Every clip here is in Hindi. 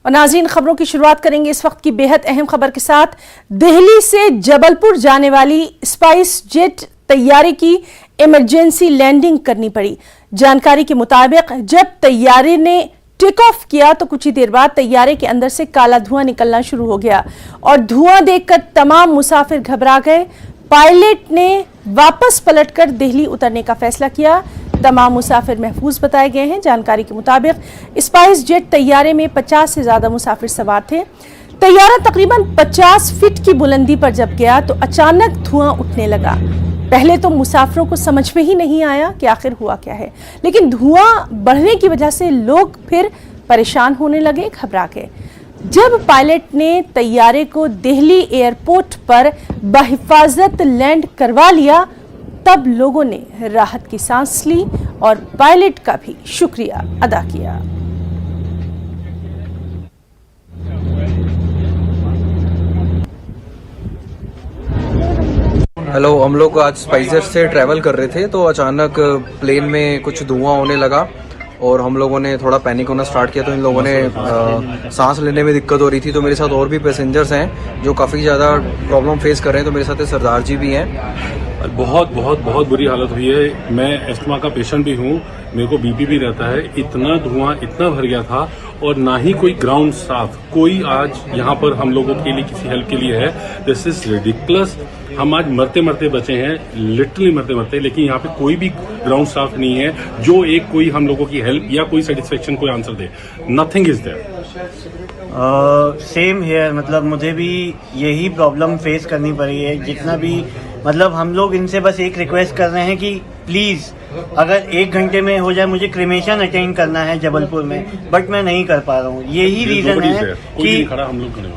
और नाज़रीन, खबरों की शुरुआत करेंगे इस वक्त की बेहद अहम खबर के साथ। दिल्ली से जबलपुर जाने वाली स्पाइस जेट तैयारे की इमरजेंसी लैंडिंग करनी पड़ी। जानकारी के मुताबिक जब तैयारे ने टेक ऑफ किया तो कुछ ही देर बाद तैयारे के अंदर से काला धुआं निकलना शुरू हो गया और धुआं देखकर तमाम मुसाफिर घबरा गए। पायलट ने वापस पलटकर दिल्ली उतरने का फैसला किया। तमाम मुसाफिर महफूज बताए गए हैं। जानकारी के मुताबिक स्पाइस जेट तैयारे में 50 से ज्यादा मुसाफिर सवार थे। तैयारा तकरीबन 50 फीट की बुलंदी पर जब गया तो अचानक धुआं उठने लगा। पहले तो मुसाफिरों को समझ में ही नहीं आया कि आखिर हुआ क्या है, लेकिन धुआं बढ़ने की वजह से लोग फिर परेशान होने लगे, घबरा गए। जब पायलट ने तैयारे को दिल्ली एयरपोर्ट पर बहिफाजत लैंड करवा लिया तब लोगों ने राहत की सांस ली और पायलट का भी शुक्रिया अदा किया। हेलो, हम लोग आज स्पाइसजेट से ट्रैवल कर रहे थे तो अचानक प्लेन में कुछ धुआं होने लगा और हम लोगों ने थोड़ा पैनिक होना स्टार्ट किया। तो इन लोगों ने सांस लेने में दिक्कत हो रही थी। तो मेरे साथ और भी पैसेंजर्स हैं जो काफ़ी ज़्यादा प्रॉब्लम फेस कर रहे हैं। तो मेरे साथ सरदार जी भी हैं। बहुत बहुत बहुत बुरी हालत हुई है। मैं एस्थमा का पेशेंट भी हूँ, मेरे को बीपी भी रहता है। इतना धुआं इतना भर गया था और ना ही कोई ग्राउंड स्टाफ कोई आज यहाँ पर हम लोगों के लिए किसी हेल्प के लिए है। This is ridiculous. हम आज मरते मरते बचे हैं, लिटरली मरते मरते, लेकिन यहाँ पे कोई भी ग्राउंड स्टाफ नहीं है जो एक कोई हम लोगों की हेल्प या कोई सेटिस्फेक्शन कोई आंसर दे। Nothing is there. Same here, मतलब मुझे भी यही प्रॉब्लम फेस करनी पड़ी है। जितना भी मतलब हम लोग इनसे बस एक रिक्वेस्ट कर रहे हैं कि प्लीज अगर 1 घंटे में हो जाए, मुझे क्रिमेशन अटेंड करना है जबलपुर में, बट मैं नहीं कर पा रहा हूँ। यही रीजन है कि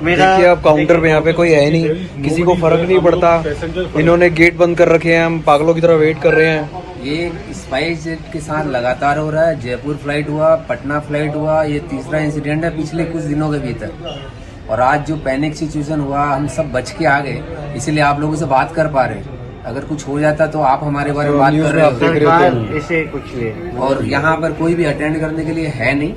मेरा देखिए अब काउंटर पे यहाँ पे कोई है नहीं, किसी को फर्क नहीं पड़ता। इन्होंने गेट बंद कर रखे हैं, हम पागलों की तरह वेट कर रहे हैं। ये स्पाइस जेट के साथ लगातार हो रहा है। जयपुर फ्लाइट हुआ, पटना फ्लाइट हुआ, ये तीसरा इंसिडेंट है पिछले कुछ दिनों के भीतर। और आज जो पैनिक सिचुएशन हुआ, हम सब बच के आ गए, इसीलिए आप लोगों से बात कर पा रहे हैं। अगर कुछ हो जाता तो आप हमारे बारे में बात कर रहे हो। इसे कुछ ले और यहाँ पर कोई भी अटेंड करने के लिए है नहीं।